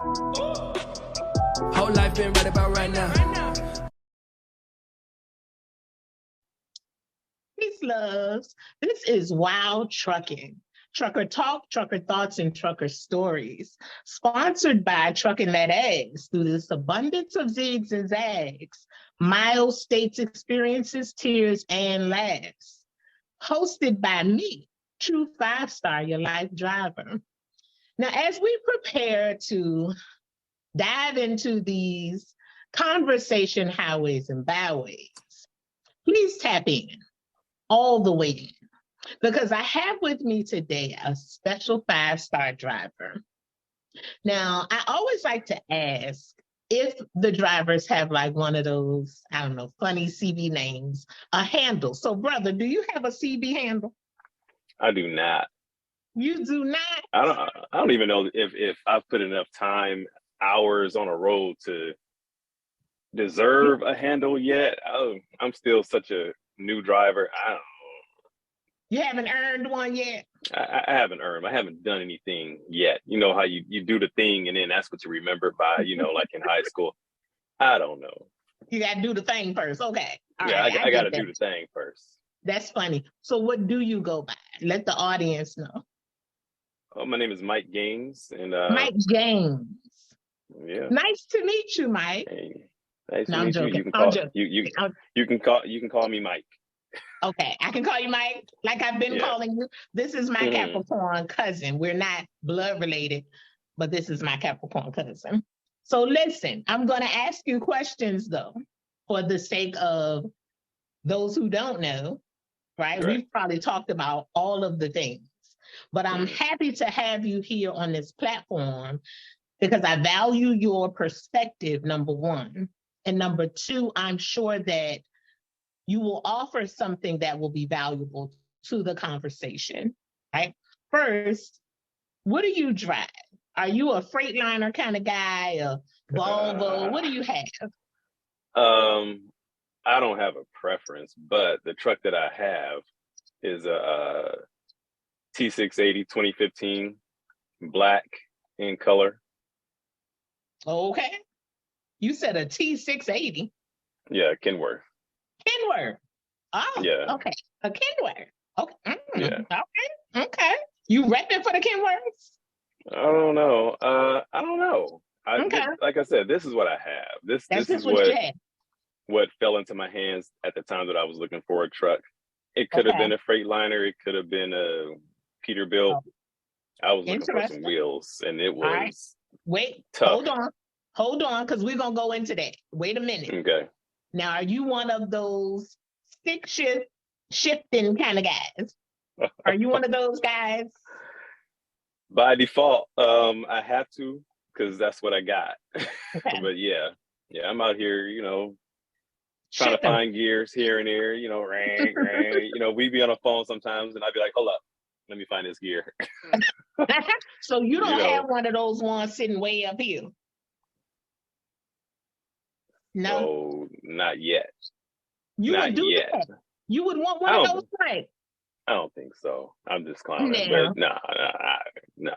Whole life been right about right now. Peace, loves. This is Wild Truckin'. Trucker talk, trucker thoughts, and trucker stories. Sponsored by Truckin That A Z Z through this abundance of zigs and zags. Milez, States, Experiences, Tearz, and Laughz. Hosted by me, Truu5Star, your life driver. Now, as we prepare to dive into these conversation highways and byways, please tap in all the way in, because I have with me today a special 5-star driver. Now, I always like to ask if the drivers have like one of those, I don't know, funny CB names, a handle. So, brother, do you have a CB handle? I do not. You do not? I don't even know if I've put enough time, hours on a road to deserve a handle yet. I'm still such a new driver. I don't know. You haven't earned one yet? I haven't earned. I haven't done anything yet. You know how you do the thing and then that's what you remember by, like in high school. I don't know. You got to do the thing first. Okay. All right, I got to do the thing first. That's funny. So what do you go by? Let the audience know. Oh, my name is Mike Gaines. And Mike Gaines. Yeah. Nice to meet you, Mike. Hey, nice No, to I'm meet joking. you. You can call me Mike. Okay, I can call you Mike, like I've been calling you. This is my Capricorn cousin. We're not blood related, but this is my Capricorn cousin. So listen, I'm going to ask you questions, though, for the sake of those who don't know, right? We've probably talked about all of the things, but I'm happy to have you here on this platform because I value your perspective, number one. And number two, I'm sure that you will offer something that will be valuable to the conversation, right? First, what do you drive? Are you a Freightliner kind of guy, a Volvo? What do you have? I don't have a preference, but the truck that I have is a T680 2015, black in color. Okay. You said a T680? Yeah, Kenworth. Kenworth. Oh, yeah. Okay. A Kenworth. Okay. Yeah. Okay. You repping for the Kenworths? I don't know. Like I said, this is what I have. This is what you have. What fell into my hands at the time that I was looking for a truck. It could have been a Freightliner. It could have been a Peterbilt. I was looking for some wheels, and it was tough. Hold on, because we're gonna go into that. Wait a minute. Okay. Now, are you one of those stick shift shifting kind of guys? Are you one of those guys? By default, I have to because that's what I got. Okay. But yeah, I'm out here, trying to find gears here and there, ring. We be on the phone sometimes and I'd be like, hold up, let me find this gear. So you don't have one of those ones sitting way up here? No, not yet. You would do that? You would want one of those things? I don't think so. I'm just clowning. But no.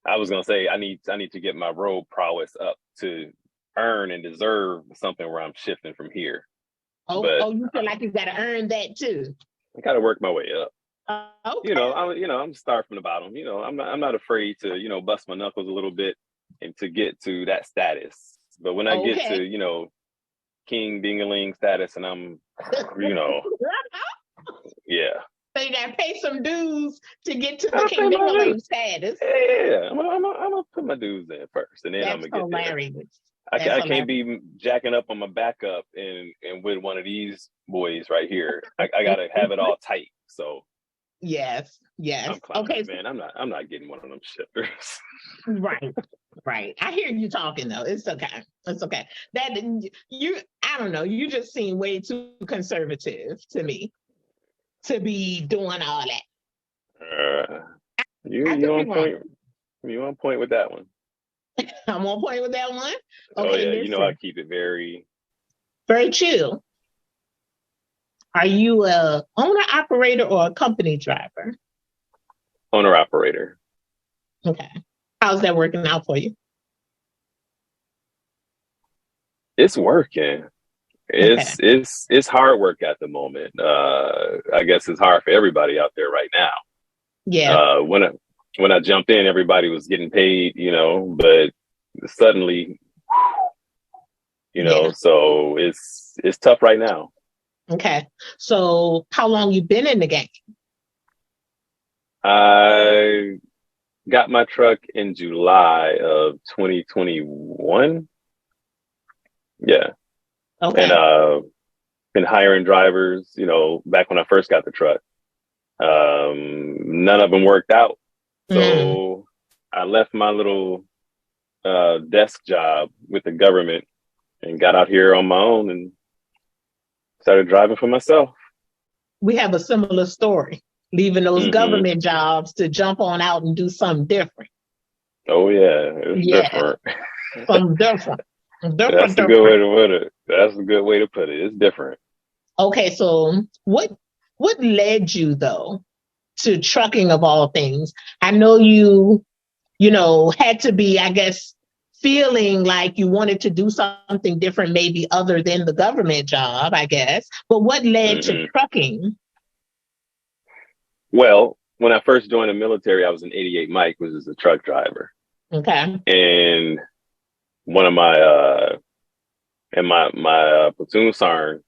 I was gonna say I need to get my road prowess up to earn and deserve something where I'm shifting from here. You feel like you gotta earn that too? I gotta work my way up. Okay. I'm start from the bottom. I'm not afraid to bust my knuckles a little bit and to get to that status. But when I get to, King Dingaling status and I'm, yeah. So you gotta pay some dues to get to the King Dingaling status. Yeah, I'm gonna put my dues in first and then I'm gonna get hilarious. There. I can't be jacking up on my backup and with one of these boys right here. I gotta have it all tight. So yes. I'm climbing, man. I'm not getting one of them shifters. Right. I hear you talking though. It's okay. I don't know. You just seem way too conservative to me to be doing all that. You on point. You on point with that one. I'm on point with that one. Okay, listen. I keep it very chill. Are you a owner operator or a company driver? Owner operator. Okay. How's that working out for you? It's working. It's hard work at the moment. I guess it's hard for everybody out there right now. Yeah. When I jumped in, everybody was getting paid, but suddenly, so it's tough right now. Okay. So how long you been in the game? I got my truck in July of 2021. Yeah. Okay. And been hiring drivers, back when I first got the truck. None of them worked out. So I left my little desk job with the government and got out here on my own and started driving for myself. We have a similar story, leaving those government jobs to jump on out and do something different. Oh yeah, it's different. Something different. That's a good way to put it. That's a good way to put it. It's different. Okay, so what led you though to trucking of all things? I know you had to be, I guess, feeling like you wanted to do something different, maybe other than the government job, I guess. But what led to trucking? Well, when I first joined the military, I was an 88 Mike, which is a truck driver. Okay. And one of my platoon sergeant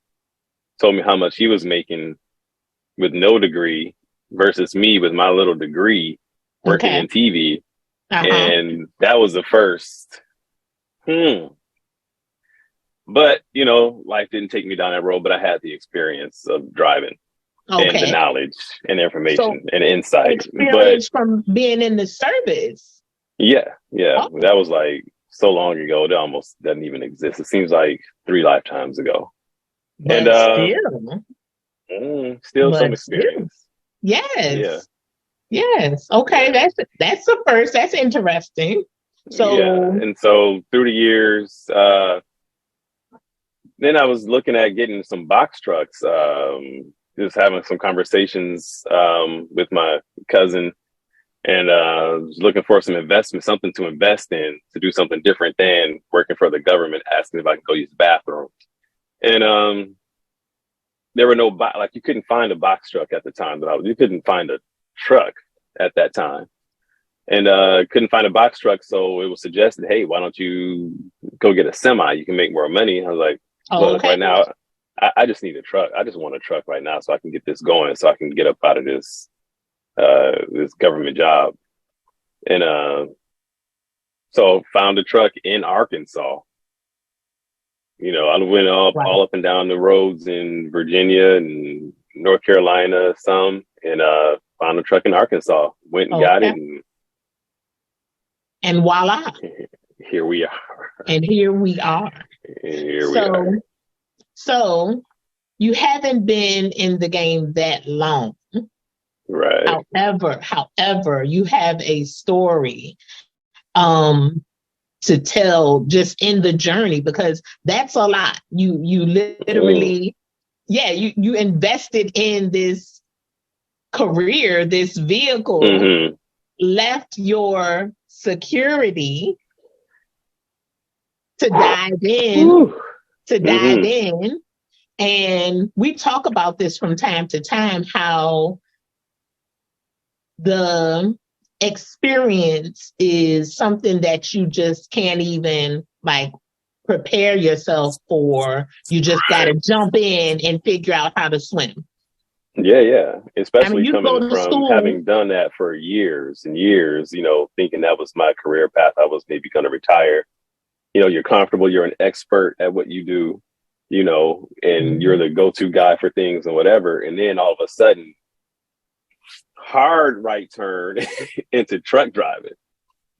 told me how much he was making with no degree versus me with my little degree working in TV. And that was the first. But, life didn't take me down that road, but I had the experience of driving and the knowledge and information and insight. Experience from being in the service. Yeah. That was like so long ago, it almost doesn't even exist. It seems like 3 lifetimes ago. But still some experience. Yes. Yeah. Yes. Okay. That's the first. That's interesting. So and so through the years, then I was looking at getting some box trucks. Just having some conversations with my cousin, and was looking for some investment, something to invest in, to do something different than working for the government, asking if I could go use the bathroom. And there were no you couldn't find a box truck at the time you couldn't find a truck at that time, and couldn't find a box truck. So it was suggested, hey, why don't you go get a semi? You can make more money. I was like, right now, I just need a truck. I just want a truck right now so I can get this going, so I can get up out of this government job. And so found a truck in Arkansas. I went all up and down the roads in Virginia and North Carolina, and found a truck in Arkansas. Went and got it. And voila. Here we are. And here we are. Here we are. So you haven't been in the game that long. Right. However, you have a story to tell just in the journey, because that's a lot. You literally, you invested in this career, this vehicle, left your security to dive in, and we talk about this from time to time, how the experience is something that you just can't even prepare yourself for. You just got to jump in and figure out how to swim. Yeah. Especially coming from having done that for years and years, thinking that was my career path. I was maybe going to retire. You're comfortable. You're an expert at what you do, and you're the go-to guy for things and whatever. And then all of a sudden, hard right turn into truck driving.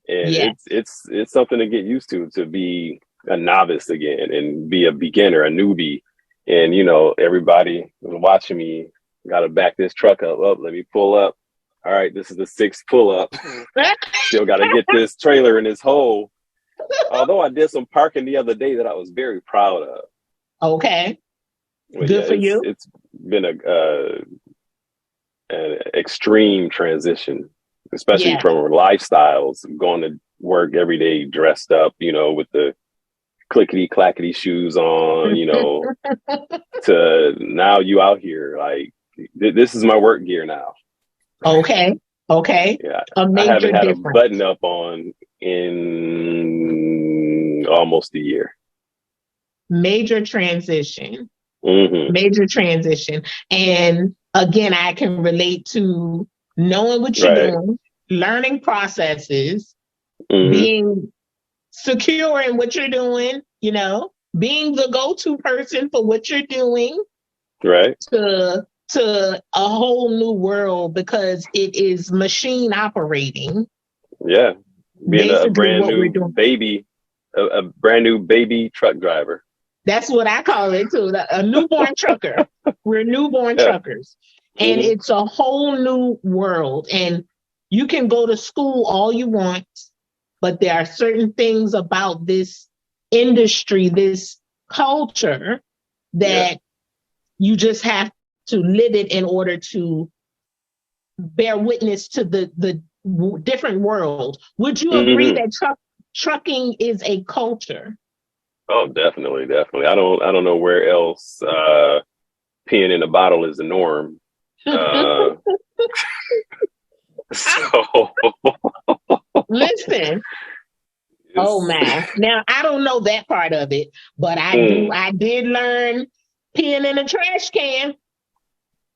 And it's something to get used to be a novice again and be a beginner, a newbie. And, everybody watching me, got to back this truck up. Let me pull up. All right, this is the 6th pull up. Still got to get this trailer in this hole. Although I did some parking the other day that I was very proud of. Okay. But good for you. It's been an extreme transition, especially from lifestyles, going to work every day dressed up, with the clickety clackety shoes on, you know, to now you out here like this is my work gear now. Okay. Yeah, A I major haven't had difference. a button up on in almost a year. Major transition. Mm-hmm. Major transition. And again, I can relate to knowing what you're doing, learning processes, being secure in what you're doing, you know, being the go-to person for what you're doing. Right. To a whole new world because it is machine operating. Yeah. Being basically a brand what we're new doing. baby, a brand new baby truck driver. That's what I call it too. A newborn trucker. We're newborn truckers. And it's a whole new world. And you can go to school all you want, but there are certain things about this industry, this culture, that you just have to live it in order to bear witness to the different world. Would you agree that trucking is a culture? Oh, definitely. I don't know where else peeing in a bottle is the norm. So listen. Oh man. Now I don't know that part of it, but I did learn peeing in a trash can.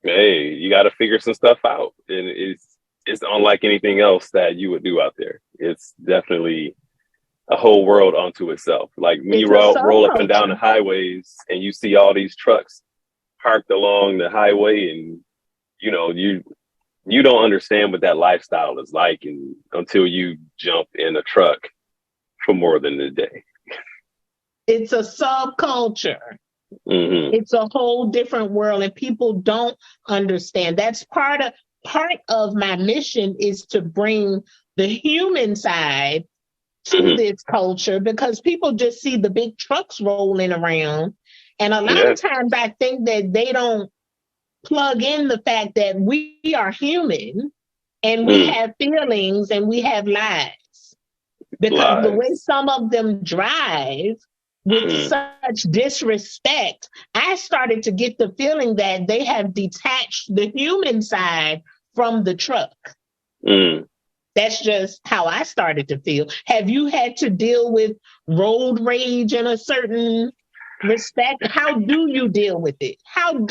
Hey, you got to figure some stuff out, and it's unlike anything else that you would do out there. It's definitely a whole world unto itself. Like when you roll up and down the highways and you see all these trucks parked along the highway, and you know you don't understand what that lifestyle is like, and until you jump in a truck for more than a day. It's a subculture. It's a whole different world, and people don't understand. That's part of my mission, is to bring the human side to this culture, because people just see the big trucks rolling around, and a lot of times I think that they don't plug in the fact that we are human and we have feelings and we have lives, because the way some of them drive with such disrespect, I started to get the feeling that they have detached the human side from the truck. That's just how I started to feel. Have you had to deal with road rage in a certain respect? How do you deal with it? How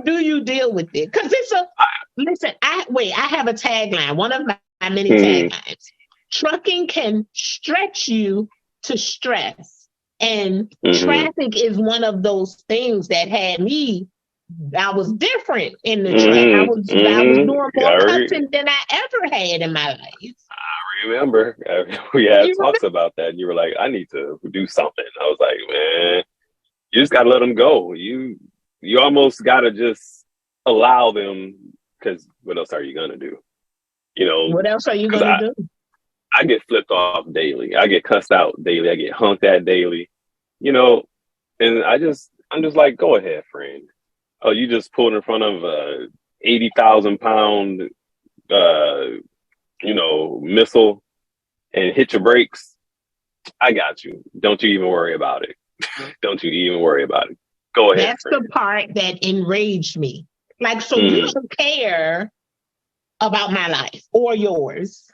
do you deal with it? Because listen, I have a tagline, one of my many taglines. Trucking can stretch you to stress. And traffic is one of those things that had me, I was different in the truck. I was doing more cussing than I ever had in my life. I remember. We had talks about that. And you were like, I need to do something. I was like, man, you just got to let them go. You almost got to just allow them, because what else are you going to do? You know, what else are you going to do? I get flipped off daily. I get cussed out daily. I get honked at daily, you know, and I'm just like, go ahead, friend. Oh, you just pulled in front of a 80,000 pound, missile and hit your brakes. I got you. Don't you even worry about it. Don't you even worry about it. Go ahead. That's the part that enraged me. Like, so you don't care about my life or yours.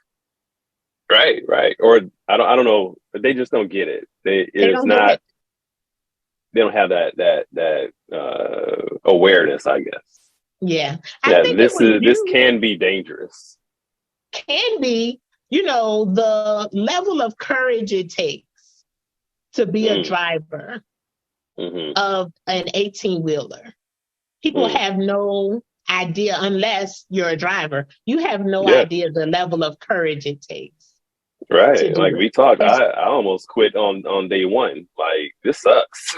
Right. Or I don't know, but they just don't get it. They don't have that awareness, I guess. Yeah. I think this can be dangerous. Can be, the level of courage it takes to be a driver of an 18-wheeler. People have no idea, unless you're a driver. You have no idea the level of courage it takes. Right. Like we talked, I almost quit on day one. Like, this sucks.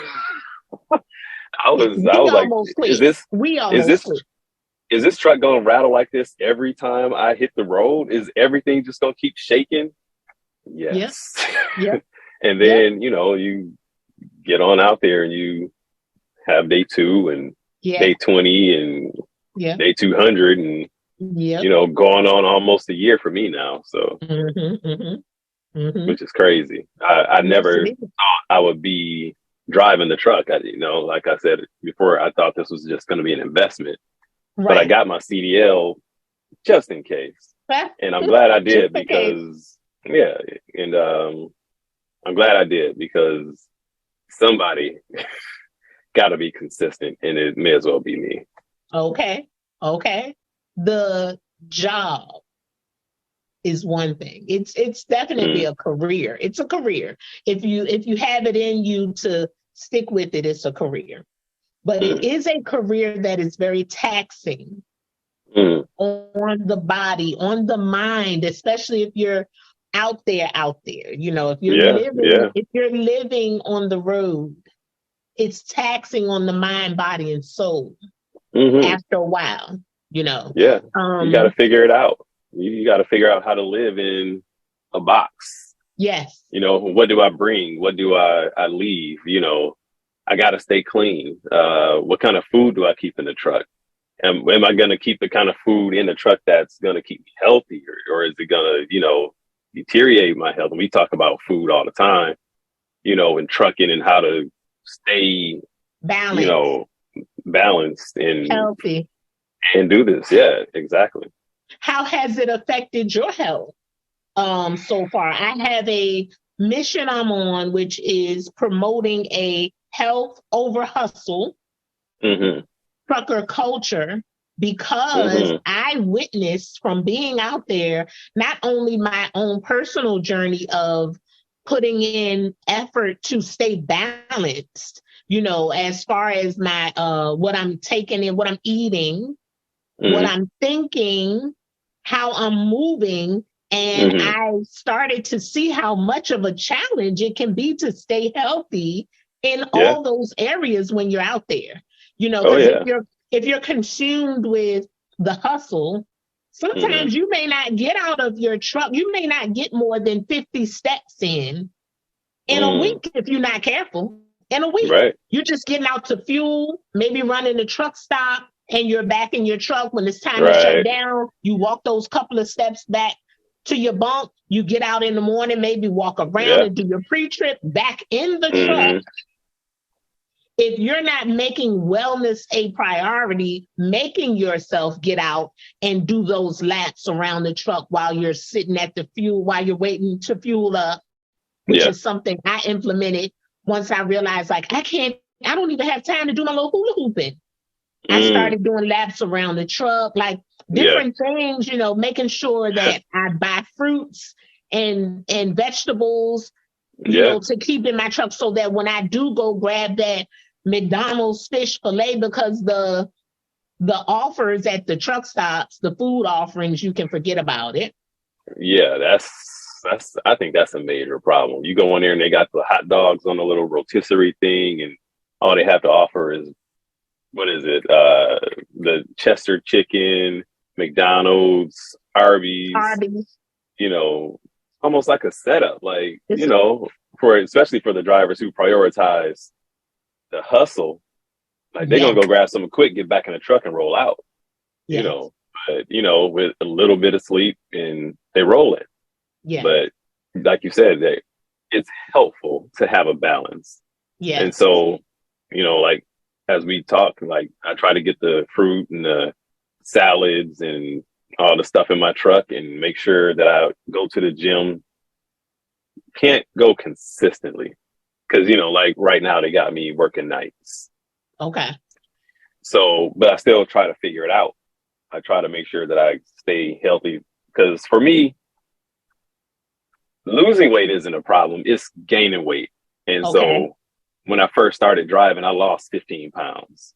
I was like, is this truck gonna rattle like this every time I hit the road? Is everything just gonna keep shaking? Yes. Yep. And then, you get on out there and you have day 2 and day 20 and day 200 and going on almost a year for me now. So which is crazy. I never thought I would be driving the truck. Like I said before, I thought this was just going to be an investment, but I got my CDL just in case. And I'm glad I did because, and I'm glad I did because somebody got to be consistent, and it may as well be me. Okay. The job is one thing. It's definitely a career. It's a career. If you have it in you to stick with it, it's a career. But it is a career that is very taxing on the body, on the mind, especially if you're out there. If you're living on the road, it's taxing on the mind, body, and soul after a while, you got to figure it out. You got to figure out how to live in a box. Yes. What do I bring? What do I leave? I got to stay clean. What kind of food do I keep in the truck? Am I going to keep the kind of food in the truck that's going to keep me healthy, or is it going to, deteriorate my health? And we talk about food all the time, in trucking, and how to stay balanced and healthy and do this. Yeah, exactly. How has it affected your health so far? I have a mission I'm on, which is promoting a health over hustle trucker culture, because I witnessed from being out there, not only my own personal journey of putting in effort to stay balanced, as far as my what I'm taking in, what I'm eating, what I'm thinking, how I'm moving. And I started to see how much of a challenge it can be to stay healthy in all those areas when you're out there. If you're consumed with the hustle, sometimes you may not get out of your truck. You may not get more than 50 steps in a week if you're not careful. In a week, you're just getting out to fuel, maybe running the truck stop, and you're back in your truck when it's time to shut down. You walk those couple of steps back to your bunk. You get out in the morning, maybe walk around and do your pre-trip back in the truck. If you're not making wellness a priority, making yourself get out and do those laps around the truck while you're sitting at the fuel, while you're waiting to fuel up, which is something I implemented once I realized, I don't even have time to do my little hula hooping. I started doing laps around the truck, different things, making sure that I buy fruits and vegetables, to keep in my truck, so that when I do go grab that McDonald's fish fillet, because the offers at the truck stops, the food offerings, you can forget about it. Yeah, that's I think that's a major problem. You go in there and they got the hot dogs on a little rotisserie thing, and all they have to offer is, what is it? The Chester chicken, McDonald's, Arby's. Almost like a setup, especially for the drivers who prioritize the hustle, they're gonna go grab something quick, get back in the truck, and roll out. But with a little bit of sleep, and they roll it. But like you said, it's helpful to have a balance. And so, as we talk, I try to get the fruit and the salads and all the stuff in my truck, and make sure that I go to the gym. Can't go consistently, because right now they got me working nights. So, but I still try to figure it out. I try to make sure that I stay healthy, because for me, losing weight isn't a problem. It's gaining weight. And so when I first started driving, I lost 15 pounds.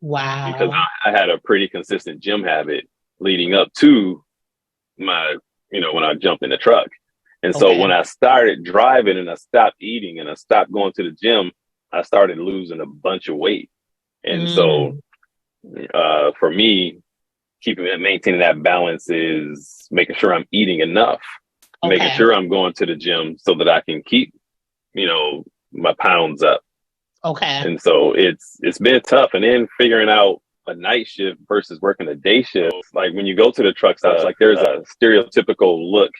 Wow. Because I had a pretty consistent gym habit leading up to my, when I jumped in the truck. And so when I started driving and I stopped eating and I stopped going to the gym, I started losing a bunch of weight. And so for me, maintaining that balance is making sure I'm eating enough, making sure I'm going to the gym so that I can keep, my pounds up. And so it's been tough. And then figuring out a night shift versus working a day shift. Like when you go to the truck stops, there's a stereotypical look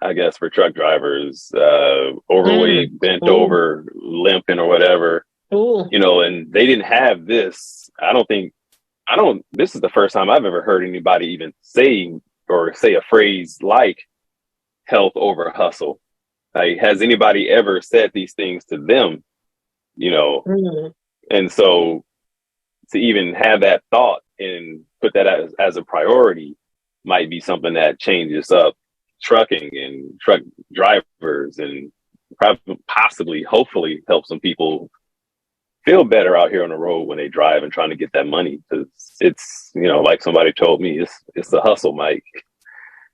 I guess, for truck drivers, overweight, bent over, limping or whatever, you know, and they didn't have this. This is the first time I've ever heard anybody even say a phrase like health over hustle. Like, has anybody ever said these things to them, you know? And so to even have that thought and put that as a priority might be something that changes up trucking and truck drivers, and possibly, hopefully help some people feel better out here on the road when they drive and trying to get that money. Because it's, you know, like somebody told me, it's a hustle, Mike.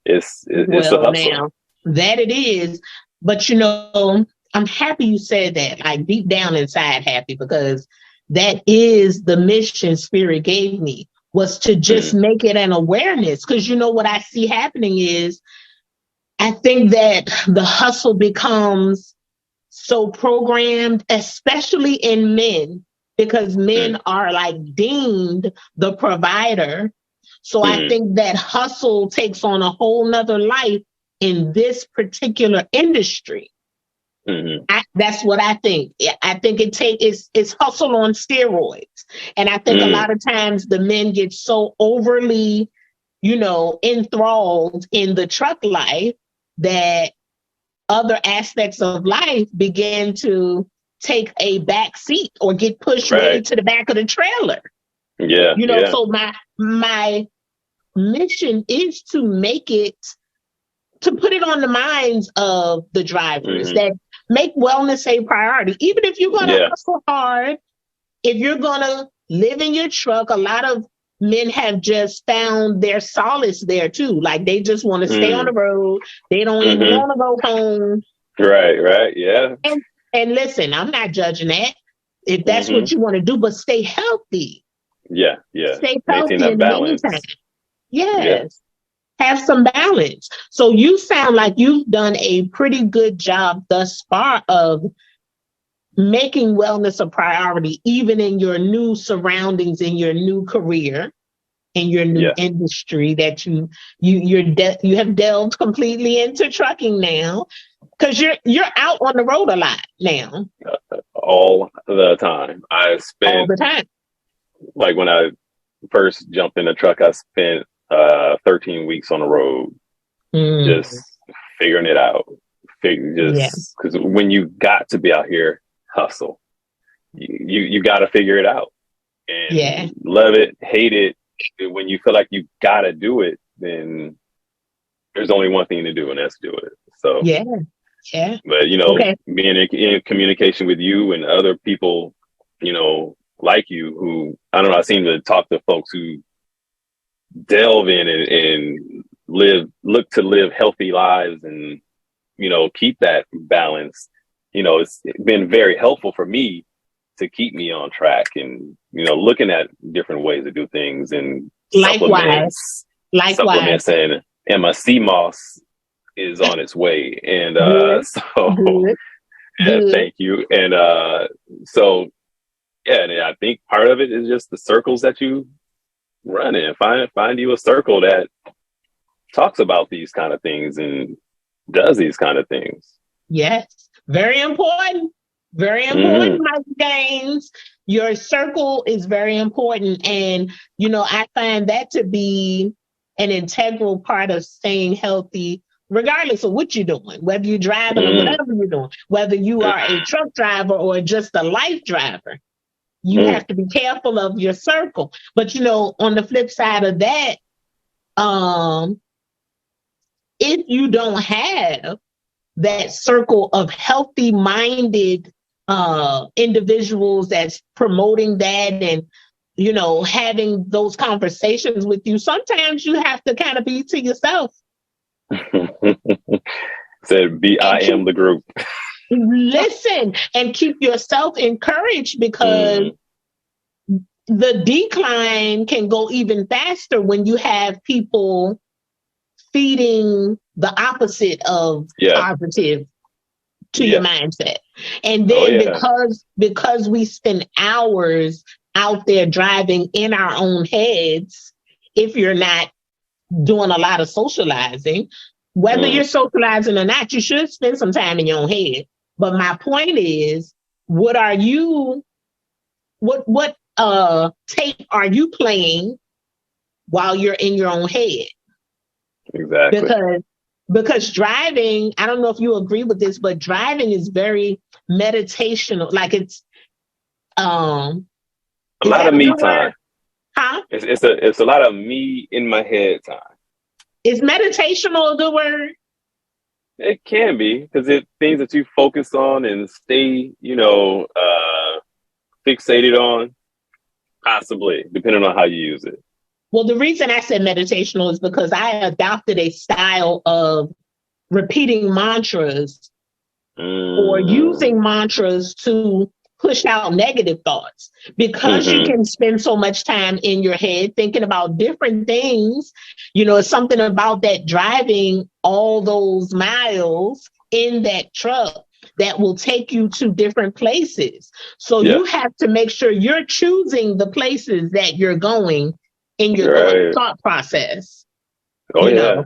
It's a hustle. Now, that it is. But, you know, I'm happy you said that, like deep down inside happy, because that is the mission Spirit gave me, was to just make it an awareness. Because, you know, what I see happening is, I think that the hustle becomes so programmed, especially in men, because men are like deemed the provider. So I think that hustle takes on a whole nother life in this particular industry. That's what I think. I think it's hustle on steroids. And I think a lot of times the men get so overly, you know, enthralled in the truck life that other aspects of life begin to take a back seat or get pushed way to the back of the trailer. Yeah. You know, so my mission is to make it, to put it on the minds of the drivers that make wellness a priority. Even if you're going to hustle hard, if you're going to live in your truck, a lot of men have just found their solace there too. Like they just want to stay on the road. They don't even want to go home. Right. Yeah. And listen, I'm not judging that if that's what you want to do, but stay healthy. Yeah. Stay healthy in the balance. Yes. Have some balance. So you sound like you've done a pretty good job thus far of making wellness a priority, even in your new surroundings, in your new career, in your new industry that you have delved completely into trucking now, because you're out on the road a lot now. All the time. I spent all the time. Like when I first jumped in the truck, I spent 13 weeks on the road, just figuring it out. Because when you got to be out here, hustle. You got to figure it out, and love it, hate it. When you feel like you got to do it, then there's only one thing to do, and that's do it. So But you know, being in communication with you and other people, you know, like you, who I don't know, I seem to talk to folks who delve in and look to live healthy lives, and you know, keep that balance. You know, it's been very helpful for me to keep me on track, and you know, looking at different ways to do things, and supplements, and my CMOS is on its way, and thank you. And so and I think part of it is just the circles that you run in. Find you a circle that talks about these kind of things and does these kind of things. Yes. Very important. Very important, Mike Gaines. Your circle is very important. And, you know, I find that to be an integral part of staying healthy, regardless of what you're doing, whether you're driving or whatever you're doing, whether you are a truck driver or just a life driver. You have to be careful of your circle. But, you know, on the flip side of that, if you don't have that circle of healthy-minded individuals that's promoting that and, you know, having those conversations with you, sometimes you have to kind of be to yourself. Said, I am the group. Listen and keep yourself encouraged, because the decline can go even faster when you have people feeding the opposite of positive to your mindset. And then because we spend hours out there driving in our own heads, if you're not doing a lot of socializing, Whether you're socializing or not, you should spend some time in your own head. But my point is, what tape are you playing while you're in your own head? Exactly. Because driving, I don't know if you agree with this, but driving is very meditational. Like it's a lot of me time. Huh? It's a lot of me in my head time. Is meditational a good word? It can be, because it's things that you focus on and stay, fixated on, possibly, depending on how you use it. Well, the reason I said meditational is because I adopted a style of repeating mantras or using mantras to push out negative thoughts. Because you can spend so much time in your head thinking about different things, it's something about that driving all those miles in that truck that will take you to different places. So you have to make sure you're choosing the places that you're going in your thought process. Yeah,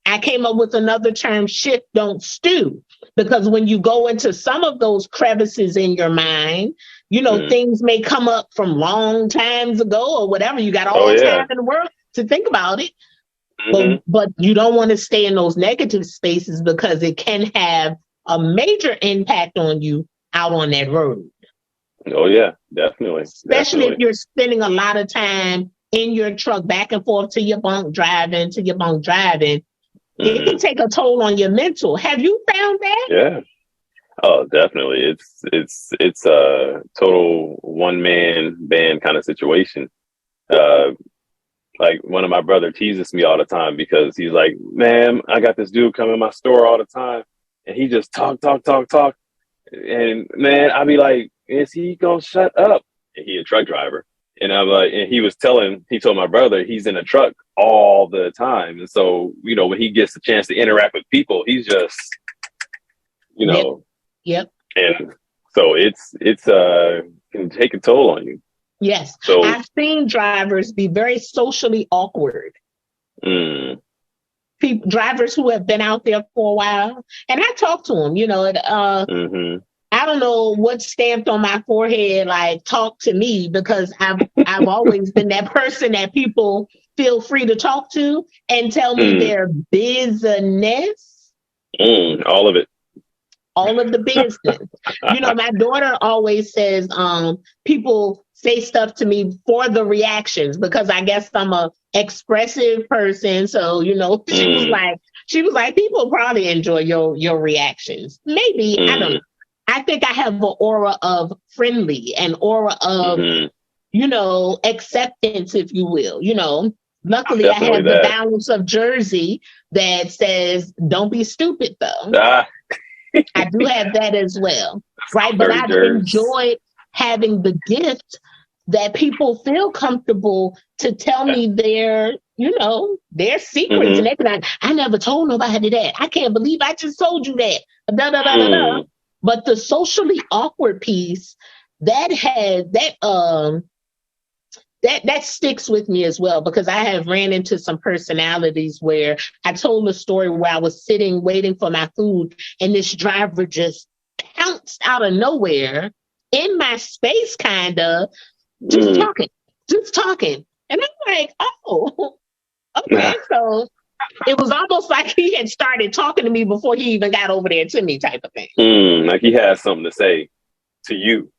I came up with another term, shift, don't stew. Because when you go into some of those crevices in your mind, things may come up from long times ago or whatever. You got all the time in the world to think about it. But you don't want to stay in those negative spaces because it can have a major impact on you out on that road. Oh, yeah, definitely. Especially if you're spending a lot of time in your truck back and forth to your bunk driving. It can take a toll on your mental. Have you found that? Yeah. Oh, definitely. It's a total one-man band kind of situation. Like one of my brother teases me all the time because he's like, man, I got this dude come in my store all the time and he just talk. And man, I be like, is he gonna shut up? And he a truck driver. And I'm like, and he told my brother he's in a truck all the time. And so, when he gets the chance to interact with people, he's just, Yep. And so it's can take a toll on you. Yes. So I've seen drivers be very socially awkward. Drivers who have been out there for a while. And I talk to them, I don't know what's stamped on my forehead, like talk to me, because I've always been that person that people feel free to talk to and tell me their business. All of it. All of the business. My daughter always says people say stuff to me for the reactions because I guess I'm a expressive person. So, she was like, people probably enjoy your reactions. Maybe, I don't know. I think I have an aura of friendly, an aura of, acceptance, if you will. Luckily I have the balance of Jersey that says, don't be stupid, though. I do have that as well. Right. But I've enjoyed having the gift that people feel comfortable to tell me their secrets. And they're like, I never told nobody that. I can't believe I just told you that. Da, da, da, da, da. But the socially awkward piece, that sticks with me as well, because I have ran into some personalities where I told a story where I was sitting waiting for my food and this driver just pounced out of nowhere in my space, kind of, just talking. And I'm like, oh, okay. So it was almost like he had started talking to me before he even got over there to me, type of thing. Like he had something to say to you.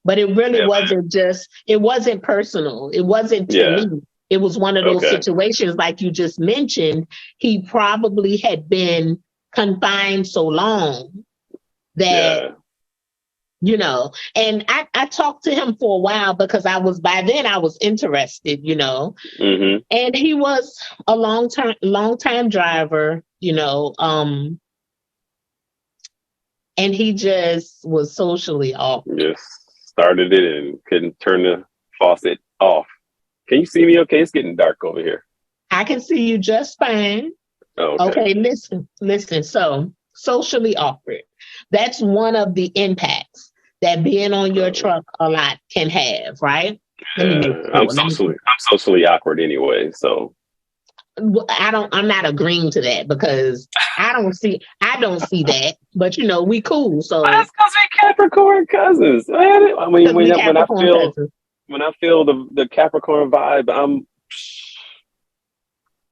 But it really it wasn't personal. It wasn't to me. It was one of those situations, like you just mentioned. He probably had been confined so long that, and I talked to him for a while because by then I was interested, and he was a long time driver, and he just was socially awkward. Yes. Started it and couldn't turn the faucet off. Can you see me okay? It's getting dark over here. I can see you just fine. Okay, listen. So, socially awkward. That's one of the impacts that being on your truck a lot can have, right? I'm socially awkward anyway, so. I'm not agreeing to that because I don't see that. But we cool. So that's because we Capricorn cousins. Man. I mean, when I feel the Capricorn vibe, I'm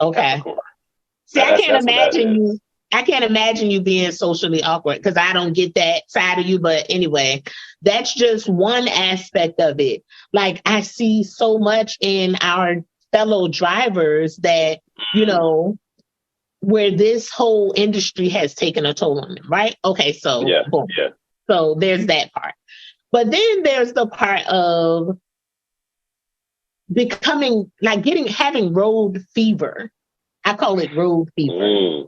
okay. Capricorn. See, I can't imagine you being socially awkward because I don't get that side of you. But anyway, that's just one aspect of it. Like I see so much in our fellow drivers that, where this whole industry has taken a toll on them, right? Okay, so boom. Yeah. So there's that part. But then there's the part of having road fever. I call it road fever.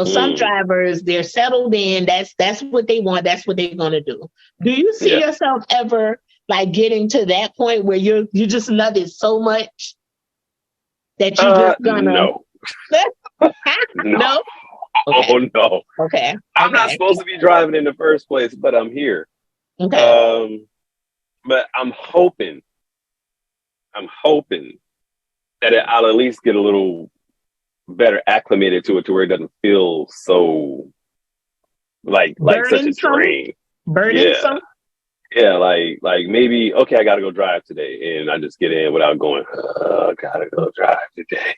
Some drivers, they're settled in. That's what they want. That's what they're gonna do. Do you see yourself ever like getting to that point where you just love it so much that you just gonna no. No? Okay. Oh no. Okay. I'm not supposed to be driving in the first place, but I'm here. Okay. But I'm hoping that I'll at least get a little better acclimated to it to where it doesn't feel so like such a drain. Burdensome? Yeah, like maybe, okay, I gotta go drive today, and I just get in without going, gotta go drive today.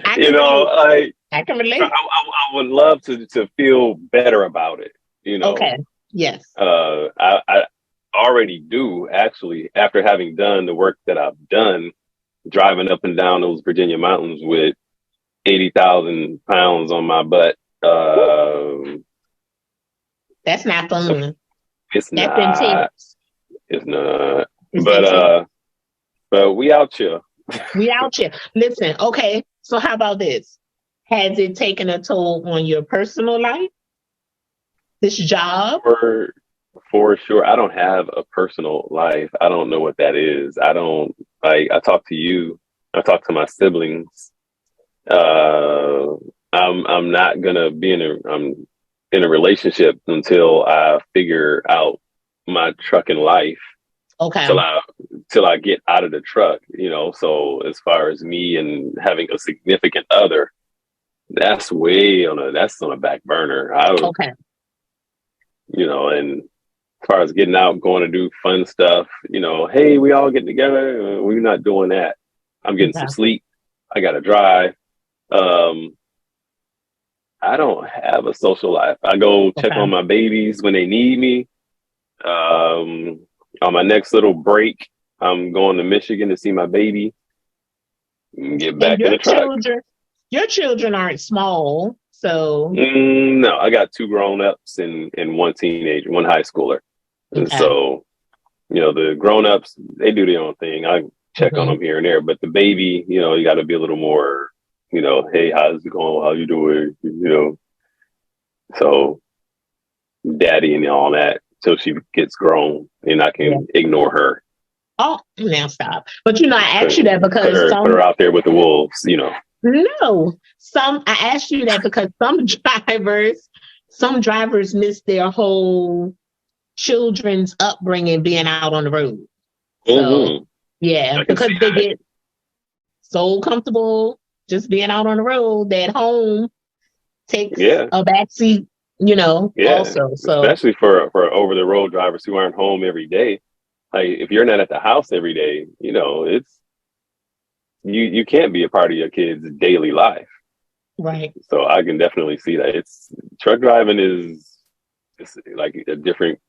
I can relate. I would love to feel better about it, Okay, yes. I already do, actually, after having done the work that I've done, driving up and down those Virginia mountains with 80,000 pounds on my butt. That's not fun. It's That's not. intense. It's not. But we out here. We out here. Listen, okay, so how about this? Has it taken a toll on your personal life? This job? For sure. I don't have a personal life. I don't know what that is. I talk to you. I talk to my siblings. I'm not gonna be in a relationship until I figure out my trucking life. Okay. Till I get out of the truck, So as far as me and having a significant other, that's on a back burner. Okay. And as far as getting out, going to do fun stuff, hey, we all getting together. We're not doing that. I'm getting some sleep. I got to drive. I don't have a social life. I go check on my babies when they need me. On my next little break, I'm going to Michigan to see my baby and get back in the truck. Your children aren't small, so... No, I got 2 grown-ups and one teenager, one high schooler. And so, the grown-ups, they do their own thing. I check on them here and there. But the baby, you got to be a little more, hey, how's it going? How you doing? So daddy and all that till she gets grown and I can ignore her. Oh, now stop. But I asked you that because put her out there with the wolves, No, I asked you that because some drivers miss their whole children's upbringing being out on the road. So, because they get so comfortable just being out on the road that home takes a backseat, also. So especially for over the road drivers who aren't home every day. Like if you're not at the house every day, it's you can't be a part of your kids' daily life. Right. So I can definitely see that. Truck driving is like a different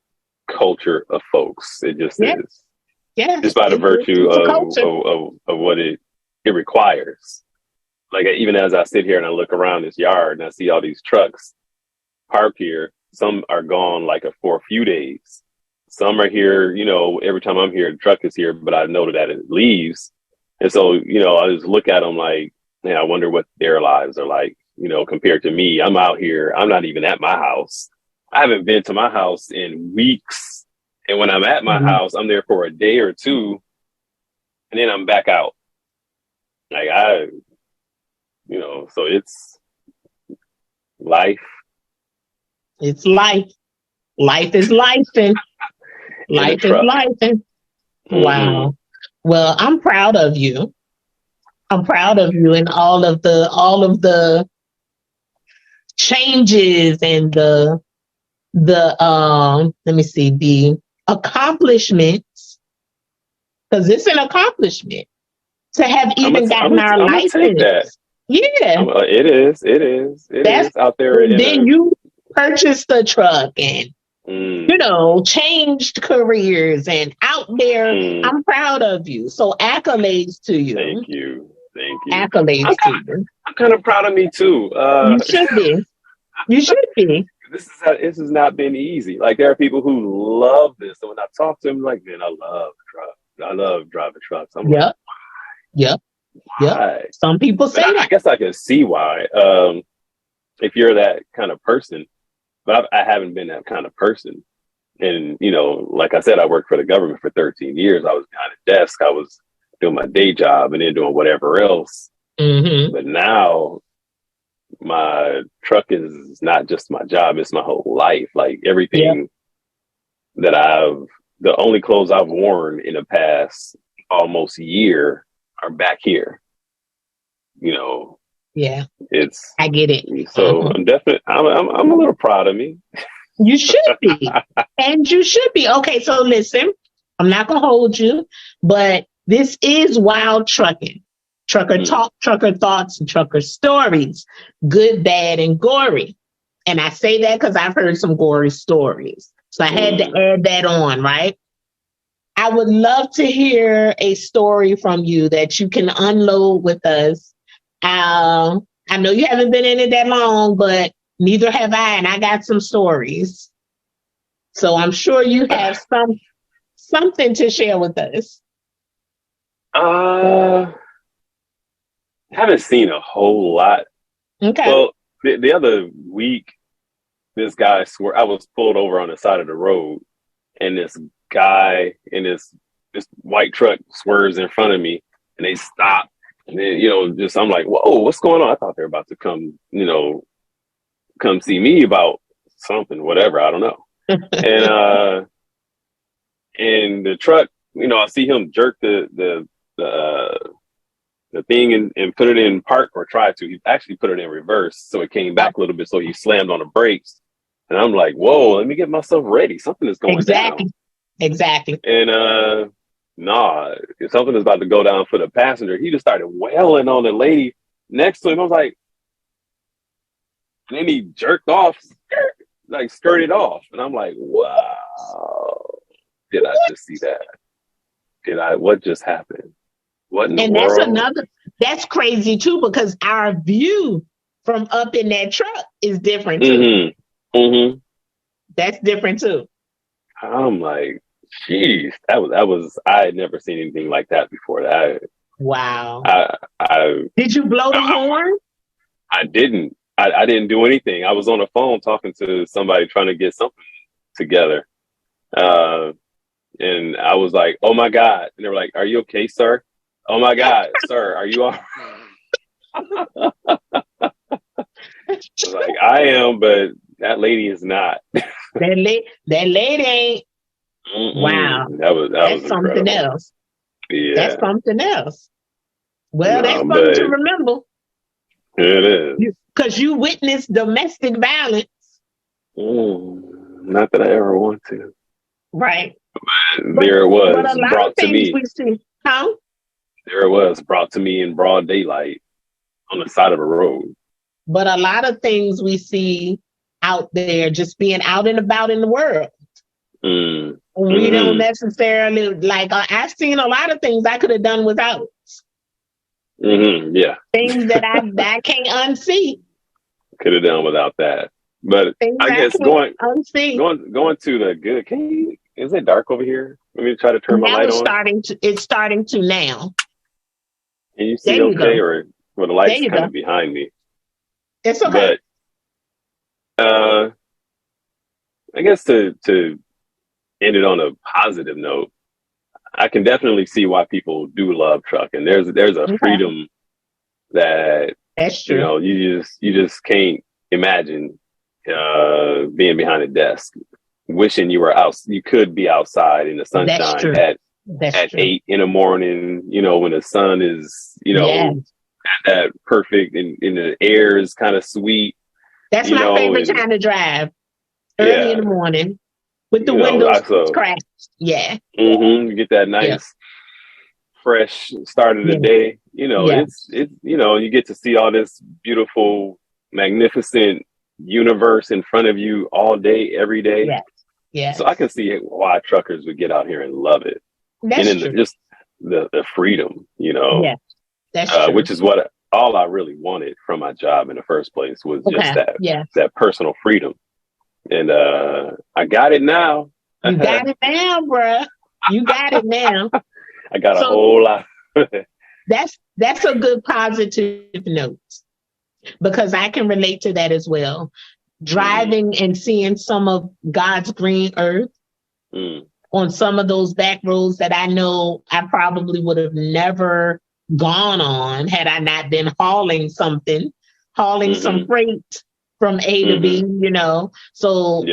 culture of folks. It just is. Yeah. Just by the virtue of what it requires. Like even as I sit here and I look around this yard and I see all these trucks parked here, some are gone for a few days. Some are here, every time I'm here, the truck is here, but I know that it leaves. And so, I just look at them like, man, I wonder what their lives are like, compared to me. I'm out here. I'm not even at my house. I haven't been to my house in weeks. And when I'm at my house, I'm there for a day or two. And then I'm back out. So it's life. It's life. Life is life. Life is life. Wow. Well, I'm proud of you. I'm proud of you and all of the changes and the let me see, the accomplishments, because it's an accomplishment to have even gotten our license. Take that. Yeah, it is out there. And then you purchased the truck and you know, changed careers and out there. I'm proud of you. So accolades to you. Thank you. Accolades to you. I'm kind of proud of me too. You should be. You should be. This has not been easy. Like, there are people who love this, and when I talk to them, like, man, I love trucks. I love driving trucks. I'm like, Yep. Some people say that. I guess I can see why. If you're that kind of person, but I haven't been that kind of person. And, you know, like I said, I worked for the government for 13 years. I was behind a desk. I was doing my day job and then doing whatever else. But now my truck is not just my job. It's my whole life. Like, everything that the only clothes I've worn in the past almost year are back here. You know, I get it. So I'm definitely, I'm a little proud of me. You should be. And you should be. Okay, so listen, I'm not gonna hold you, but this is Wild Truckin'. Trucker talk, trucker thoughts, and trucker stories. Good, bad, and gory. And I say that because I've heard some gory stories. So I had to add that on, right? I would love to hear a story from you that you can unload with us. I know you haven't been in it that long, but neither have I, and I got some stories. So I'm sure you have something to share with us. I haven't seen a whole lot. Okay. Well, the other week, this guy I was pulled over on the side of the road, and this guy in this white truck swerves in front of me, and they stop. And then, you know, I'm like, whoa, what's going on? I thought they were about to come see me about something, whatever. I don't know. And the truck, you know, I see him jerk the thing and put it in park, or try to. He actually put it in reverse, so it came back a little bit. So he slammed on the brakes, and I'm like, whoa, let me get myself ready. Something is going down. Exactly. And something is about to go down for the passenger. He just started wailing on the lady next to him. I was like, and then he jerked off, like skirted off. And I'm like, wow, did I just see that? What just happened? What in the world? That's crazy too, because our view from up in that truck is different too. That's different too. I'm like, jeez, I had never seen anything like that before. Wow. I did you blow the horn? I didn't. I didn't do anything. I was on the phone talking to somebody trying to get something together. And I was like, oh my God. And they were like, are you okay, sir? Oh my God, sir, are you all right? I was like, I am, but that lady is not. That lady ain't. Wow. That's something else. Yeah. That's something else. Well, that's something to remember. It is. Because you witnessed domestic violence. Not that I ever want to. Right. But there it was, brought to me. Huh? There it was, brought to me in broad daylight on the side of a road. But a lot of things we see out there, just being out and about in the world. We don't necessarily, like, I've seen a lot of things I could have done without. Yeah. Things that I can't unsee. Could have done without that. But I guess going to the good, is it dark over here? Let me try to turn my light on. It's starting to now. Can you see okay, or the light's kind of behind me? It's okay. But I guess to end it on a positive note, I can definitely see why people do love trucking. There's a freedom that's true. You know, you just can't imagine being behind a desk, wishing you were out. You could be outside in the sunshine That's at true. 8 in the morning, you know, when the sun is, you know, Yes. at that perfect and the air is kind of sweet. That's you my know, favorite and- time to drive. Early in the morning with the You know, windows cracked. Yeah. You get that nice, fresh start of the day. You know, it's you know, you get to see all this beautiful, magnificent universe in front of you all day, every day. Yeah. Yeah. So I can see why truckers would get out here and love it. That's and true. just the freedom, you know. Yeah. That's true. Which is what all I really wanted from my job in the first place was just that personal freedom. And I got it now. You got it now, bruh. You got it now. I got a whole lot. That's a good positive note, because I can relate to that as well. Driving and seeing some of God's green earth on some of those back roads that I know I probably would have never gone on had I not been hauling some freight from A to B, you know. So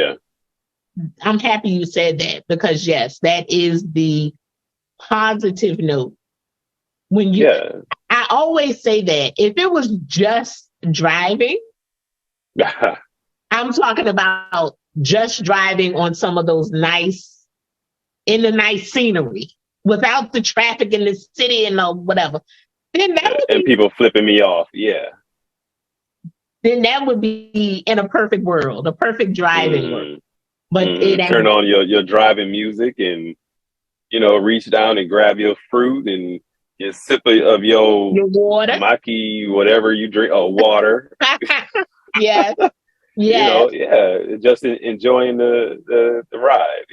I'm happy you said that, because yes, that is the positive note. When you, I always say that if it was just driving, I'm talking about just driving on some of those nice scenery without the traffic in the city and whatever. Then that would and people flipping me off. Then that would be in a perfect world, a perfect driving world. But it ain't. Turn on your driving music and, you know, reach down and grab your fruit and your sip of your water, Makin, whatever you drink, water. Yes. You know, just enjoying the ride.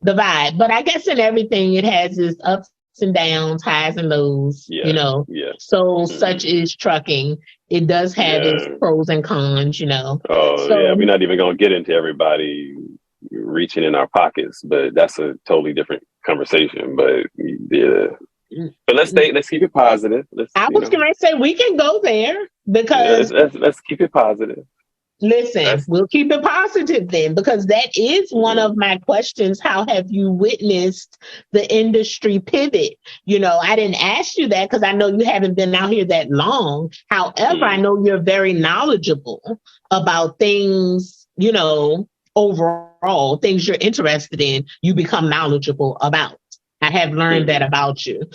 The vibe. But I guess in everything it has its ups and downs, highs and lows, you know. So such is trucking. It does have its pros and cons, you know. We're not even gonna get into everybody reaching in our pockets, but that's a totally different conversation. But but let's keep it positive. I was gonna say we can go there, because let's keep it positive. Listen, we'll keep it positive then, because that is one of my questions. How have you witnessed the industry pivot? You know, I didn't ask you that because I know you haven't been out here that long. However, I know you're very knowledgeable about things, you know, overall, things you're interested in, you become knowledgeable about. I have learned that about you.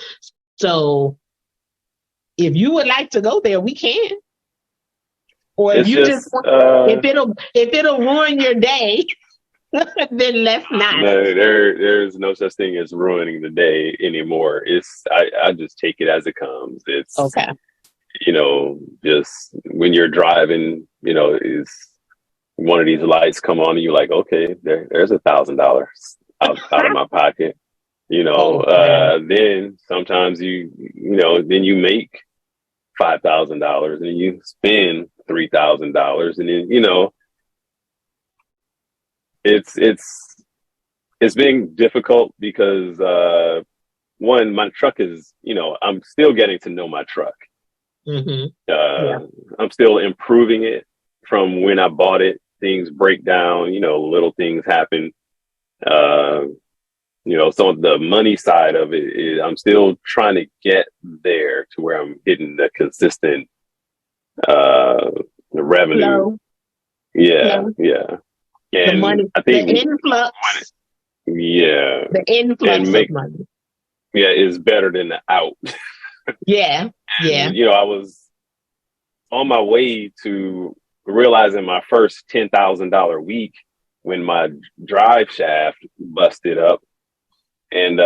So if you would like to go there, we can. Or if you just if it'll ruin your day, then let's not. No, there's no such thing as ruining the day anymore. I just take it as it comes. It's you know, just when you're driving, you know, is one of these lights come on and you're like, okay, there's $1,000 out of my pocket. You know, then sometimes you know, then you make $5,000 and you spend $3,000, and then, you know, it's being difficult because one, my truck is, you know, I'm still getting to know my truck. I'm still improving it from when I bought it. Things break down, you know, little things happen. You know, so the money side of it is I'm still trying to get there to where I'm getting the consistent the revenue. And the money, I think the influx. The influx of money. Is better than the out. And, you know, I was on my way to realizing my first $10,000 week when my drive shaft busted up, and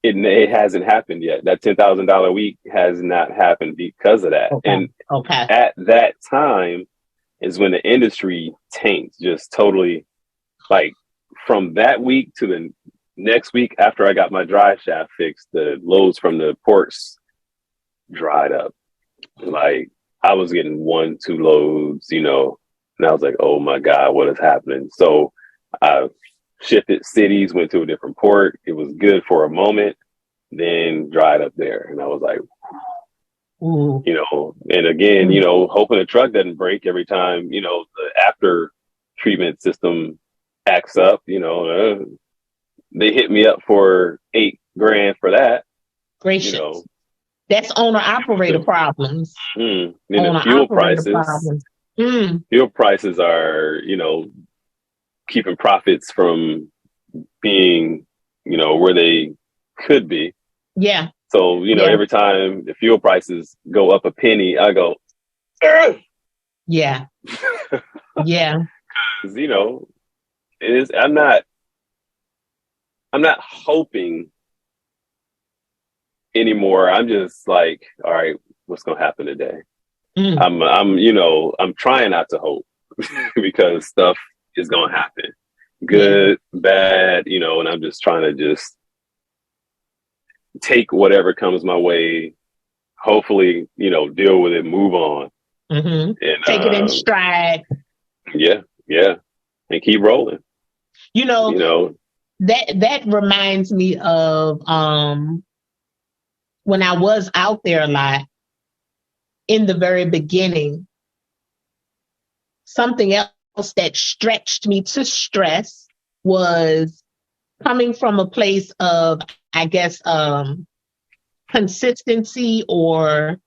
it hasn't happened yet. That $10,000 week has not happened because of that. And at that time is when the industry tanked, just totally. Like from that week to the next week after I got my drive shaft fixed, the loads from the ports dried up. Like I was getting 1-2 loads, you know, and I was like, oh my God, what is happening? So I shifted cities, went to a different port. It was good for a moment, then dried up there. And I was like, you know, and again, you know, hoping the truck doesn't break every time, you know, the after treatment system acts up, you know, they hit me up for $8,000 for that. Gracious. You know, that's owner operator problems. Then the fuel prices. Fuel prices are, you know, keeping profits from being, you know, where they could be. Yeah. So, you know, every time the fuel prices go up a penny, I go, ugh! Yeah. Yeah. Because, you know, I'm not hoping anymore. I'm just like, all right, what's gonna happen today? I'm trying not to hope because stuff is gonna happen. Good, bad, you know, and I'm just trying to just take whatever comes my way, hopefully, you know, deal with it, move on. And take it in stride. Yeah. And keep rolling. You know, that reminds me of when I was out there a lot in the very beginning, something else that stretched me to stress was coming from a place of, I guess, consistency or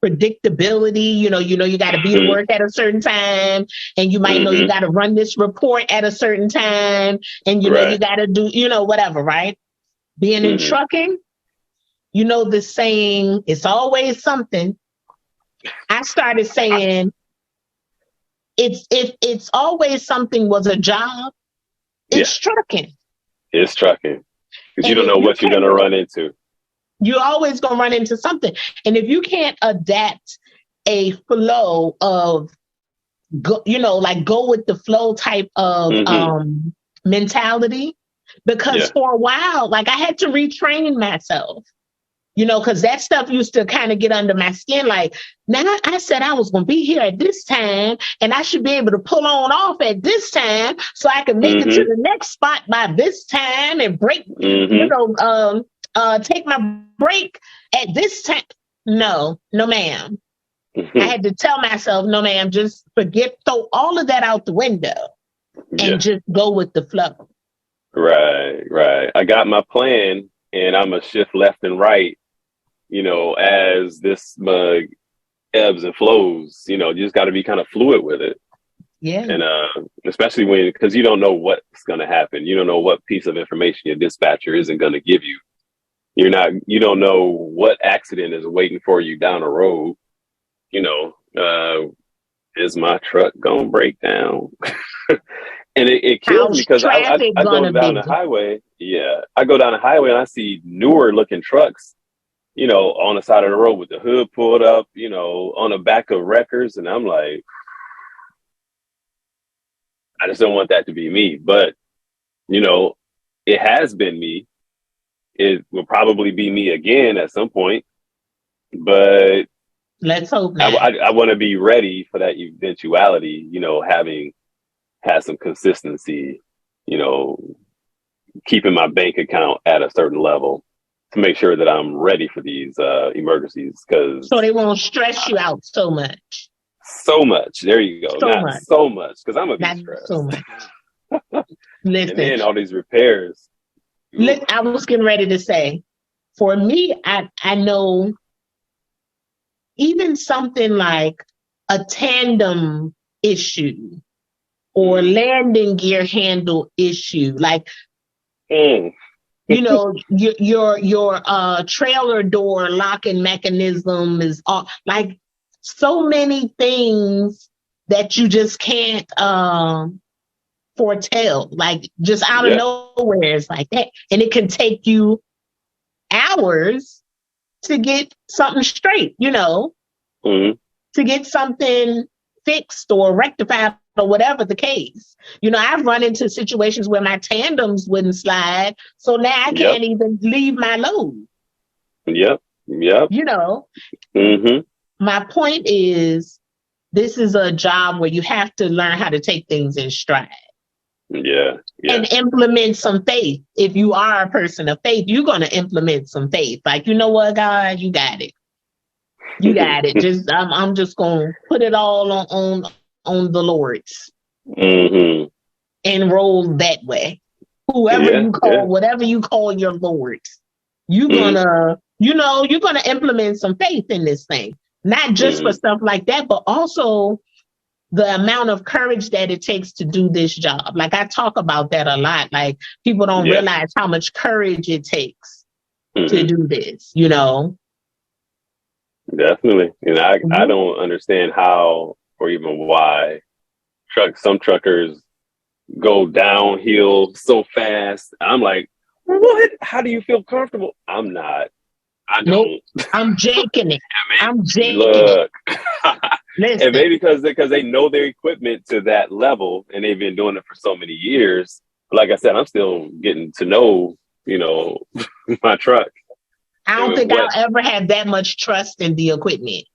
predictability. You know, you got to be to work at a certain time, and you might know you got to run this report at a certain time, and you know you got to do, you know, whatever, right? Being in trucking, you know, the saying, it's always something. I started saying, it's always something was a job. It's trucking. It's trucking. Because you don't know what you're going to run into. You're always going to run into something. And if you can't adapt a flow of, go with the flow type of mentality, because for a while, like I had to retrain myself, you know, because that stuff used to kind of get under my skin. Like, now I said I was going to be here at this time and I should be able to pull on off at this time so I can make it to the next spot by this time and break, take my break at this time. No, ma'am. I had to tell myself, no, ma'am, just throw all of that out the window and just go with the flow. Right. I got my plan and I'm going to shift left and right, you know, as this ebbs and flows, you know, you just got to be kind of fluid with it. Yeah. And especially because you don't know what's going to happen. You don't know what piece of information your dispatcher isn't going to give you. You don't know what accident is waiting for you down the road. You know, is my truck going to break down? And it kills me because I go down the highway. Yeah. I go down the highway and I see newer looking trucks, you know, on the side of the road with the hood pulled up, you know, on the back of wreckers. And I'm like, I just don't want that to be me. But, you know, it has been me. It will probably be me again at some point. But let's hope I want to be ready for that eventuality, you know, having had some consistency, you know, keeping my bank account at a certain level to make sure that I'm ready for these emergencies. So they won't stress you out so much. So much. There you go. Not so much, because I'm going to be stressed. So much. Listen. And then all these repairs. I was getting ready to say, for me, I know even something like a tandem issue or landing gear handle issue, like, you know, your trailer door locking mechanism is off, like so many things that you just can't foretell, like just out of nowhere. It's like that. And it can take you hours to get something straight, you know, to get something fixed or rectified or whatever the case. You know, I've run into situations where my tandems wouldn't slide. So now I can't even leave my load. Yep. You know, my point is, this is a job where you have to learn how to take things in stride. Yeah. And implement some faith. If you are a person of faith, you're going to implement some faith. Like, you know what, God, you got it. You got it. Just I'm just going to put it all on the Lord's. and roll that way. Whoever you call, whatever you call your Lord, you're gonna implement some faith in this thing. Not just for stuff like that, but also the amount of courage that it takes to do this job. Like I talk about that a lot. Like people don't realize how much courage it takes to do this, you know? Definitely. And I don't understand how or even why some truckers go downhill so fast. I'm like, what? How do you feel comfortable? I'm not. I don't. Nope. I'm jaking it. I'm jaking Look. it. And maybe because they know their equipment to that level and they've been doing it for so many years. Like I said, I'm still getting to know, my truck. I don't think I'll ever have that much trust in the equipment.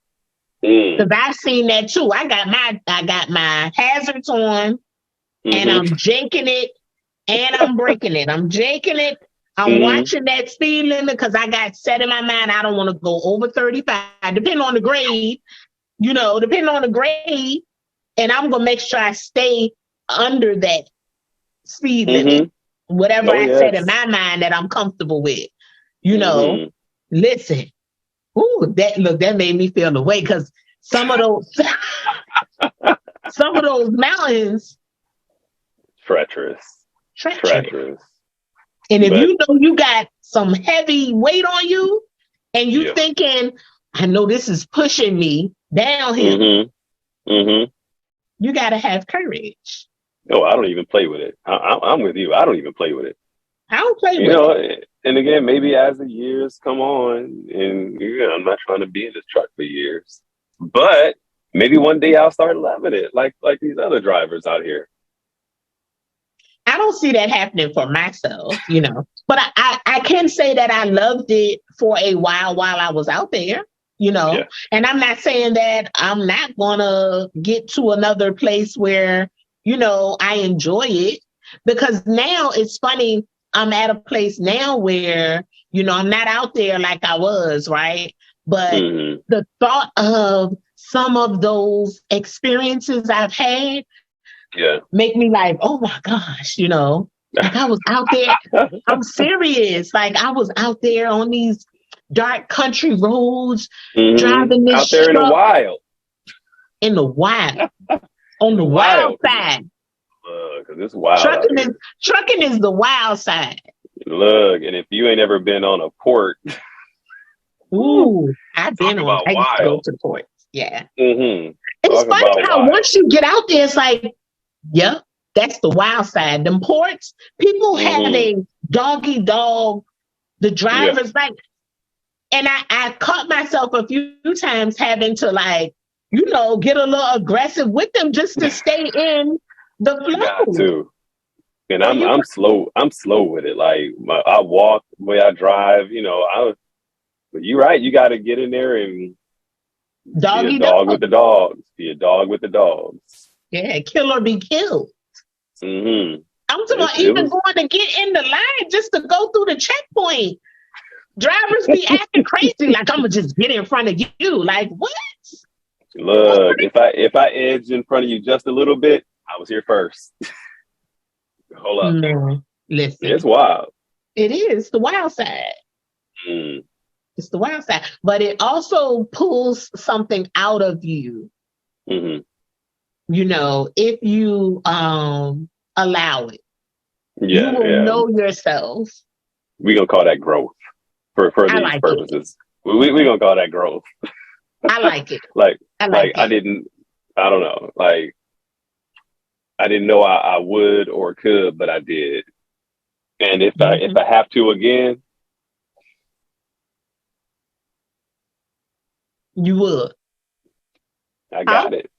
Because I've seen that too. I got my hazards on and I'm jaking it and I'm breaking it. I'm jaking it. I'm watching that speed limit because I got set in my mind I don't want to go over 35, depending on the grade, and I'm going to make sure I stay under that speed limit, whatever I set in my mind that I'm comfortable with, Listen, that made me feel the way because some of those mountains, treacherous. And if you know you got some heavy weight on you and you thinking, I know this is pushing me downhill, you got to have courage. No, I don't even play with it. I'm with you. I don't even play with it. I don't play with it. And again, maybe as the years come on, and I'm not trying to be in this truck for years, but maybe one day I'll start loving it, like these other drivers out here. I don't see that happening for myself, but I can say that I loved it for a while I was out there, and I'm not saying that I'm not gonna get to another place where, I enjoy it, because now it's funny. I'm at a place now where, I'm not out there like I was, right? But the thought of some of those experiences I've had make me like, oh my gosh, like I was out there. I'm serious. Like I was out there on these dark country roads, driving this out there in the wild. In the wild. On the wild side. Because it's wild. Trucking is the wild side. Look, and if you ain't ever been on a port. Ooh, I've been on. I used to go to the ports. Yeah. It's funny how once you get out there, it's like, that's the wild side. Them ports, people having doggy dog, the drivers like, and I caught myself a few times having to get a little aggressive with them just to stay in the flow. Got to. And I'm slow. I'm slow with it. Like I walk the way I drive. But you're right. You got to get in there and be a dog with the dogs. Be a dog with the dogs. Yeah, kill or be killed. I'm talking about even going to get in the line just to go through the checkpoint. Drivers be acting crazy. Like I'm gonna just get in front of you. Like what? Look, if I edge in front of you just a little bit, I was here first. Hold up. No, listen. It's wild. It is the wild side. It's the wild side. But it also pulls something out of you. If you allow it. You will know yourself. We're gonna call that growth for these purposes. We're gonna call that growth. I like it. I didn't know I would or could, but I did. And if I have to again, you would. I got it.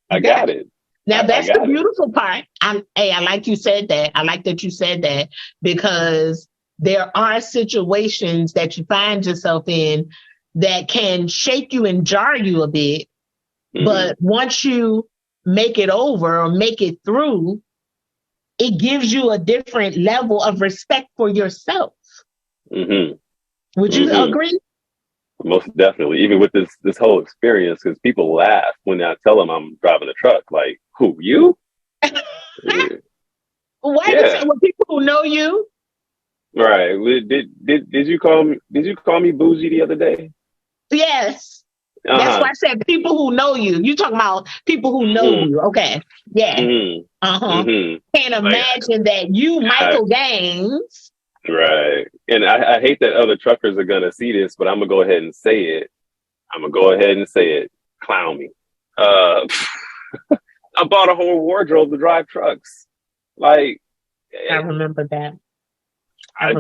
I got it. Now that's the beautiful part. I like you said that. I like that you said that because there are situations that you find yourself in that can shake you and jar you a bit. But once you make it over or make it through, it gives you a different level of respect for yourself. Would you agree? Most definitely. Even with this whole experience, because people laugh when I tell them I'm driving a truck. Like, who, you? Wait a second, with people who know you? Right. Did you call me bougie the other day? Yes. That's why I said people who know you. You talking about people who know you. Okay. Yeah. Can't imagine that you, Michael Gaines. Right. And I hate that other truckers are gonna see this, but I'm gonna go ahead and say it. Clown me. I bought a whole wardrobe to drive trucks. Like, I remember that. I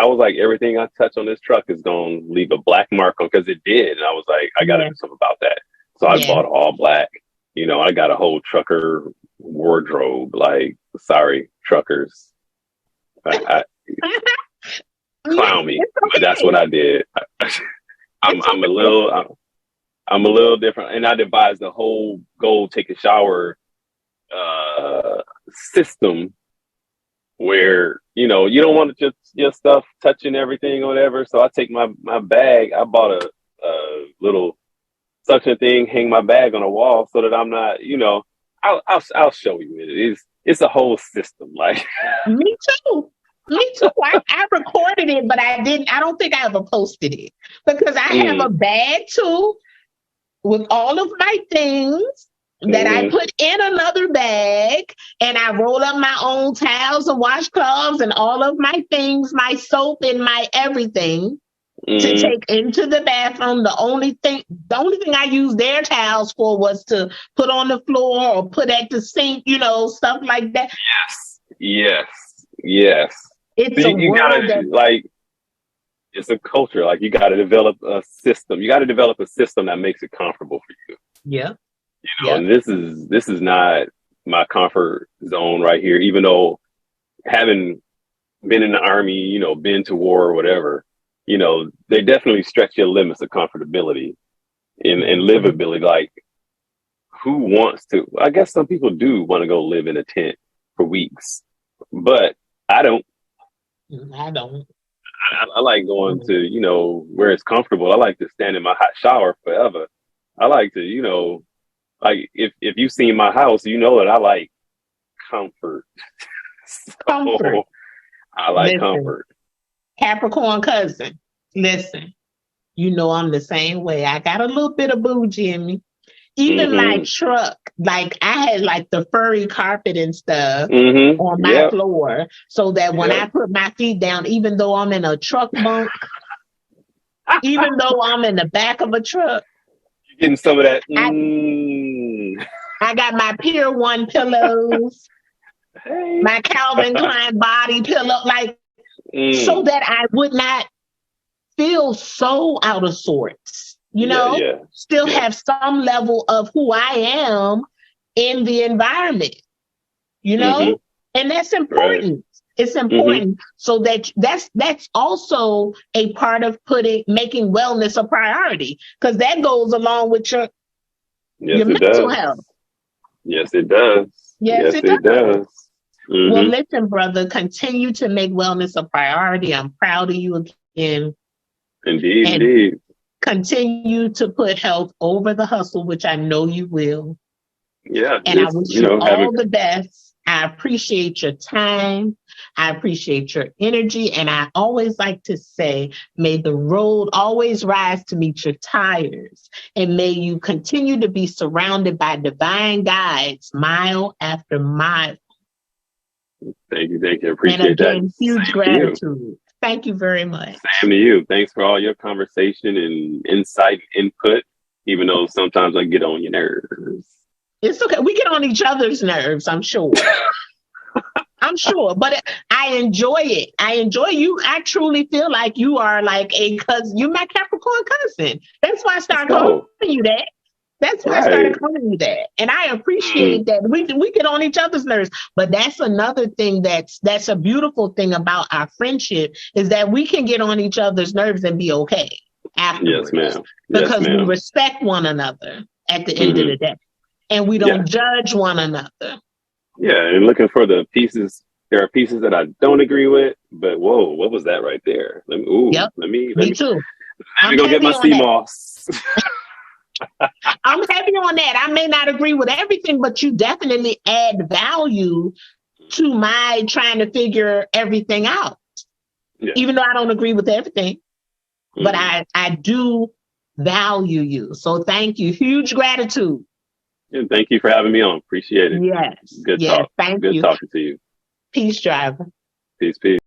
was like, everything I touch on this truck is gonna leave a black mark on, because it did, and I was like, I gotta do something about that. So I bought all black. You know, I got a whole trucker wardrobe. Like, sorry, truckers. Clown me, but that's what I did. I'm a little different, and I devised the whole go take a shower system where, you know, you don't want your stuff touching everything or whatever. So I take my bag. I bought a little suction thing, hang my bag on a wall so that I'm not, you know, I'll show you. It's a whole system. Like, Me too. I recorded it, but I don't think I ever posted it, because I have a bag too with all of my things that I put in another bag, and I roll up my own towels and washcloths and all of my things, my soap and my everything to take into the bathroom. The only thing I used their towels for was to put on the floor or put at the sink, you know, stuff like that. Yes. It's it's a culture. Like, you got to develop a system. You got to develop a system that makes it comfortable for you. Yeah. You know, and this is not my comfort zone right here, even though having been in the army, you know, been to war or whatever, you know, they definitely stretch your limits of comfortability and livability. Like, who wants to? I guess some people do want to go live in a tent for weeks, but I don't. I like going to, you know, where it's comfortable. I like to stand in my hot shower forever. I like to, you know, like, if you've seen my house, you know that I like comfort. Comfort. I like comfort. Capricorn Cuzzin, listen, you know I'm the same way. I got a little bit of bougie in me. Even my truck, like, I had like the furry carpet and stuff on my floor, so that when I put my feet down, even though I'm in a truck bunk, even though I'm in the back of a truck, you're getting some of that. I got my Pier 1 pillows, my Calvin Klein body pillow, like, so that I would not feel so out of sorts. You know, still have some level of who I am in the environment, you know, and that's important. Right. It's important. So that's also a part of making wellness a priority, because that goes along with your mental health. Yes, it does. Yes, it does. Well, listen, brother, continue to make wellness a priority. I'm proud of you again. Indeed. Continue to put health over the hustle, which I know you will. Yeah. And I wish you all the best. I appreciate your time. I appreciate your energy. And I always like to say, may the road always rise to meet your tires. And may you continue to be surrounded by divine guides, mile after mile. Thank you. I appreciate that. And again, huge gratitude. Thank you very much. Same to you. Thanks for all your conversation and insight and input, even though sometimes I get on your nerves. It's okay. We get on each other's nerves, I'm sure. But I enjoy it. I enjoy you. I truly feel like you are like a cousin. You're my Capricorn cousin. That's why I started calling you that. That's why I started calling you that. And I appreciate that. We get on each other's nerves. But that's another thing that's a beautiful thing about our friendship, is that we can get on each other's nerves and be okay afterwards. Yes, ma'am. Because we respect one another at the end of the day. And we don't judge one another. Yeah, and looking for the pieces. There are pieces that I don't agree with, but whoa, what was that right there? Let me too. Let me go get my sea moss. I'm heavy on that. I may not agree with everything, but you definitely add value to my trying to figure everything out. Yeah. Even though I don't agree with everything, but I do value you. So thank you. Huge gratitude. And thank you for having me on. Appreciate it. Yes. Good yes, talk. Thank Good you. talking to you. Peace, driver. Peace, peace.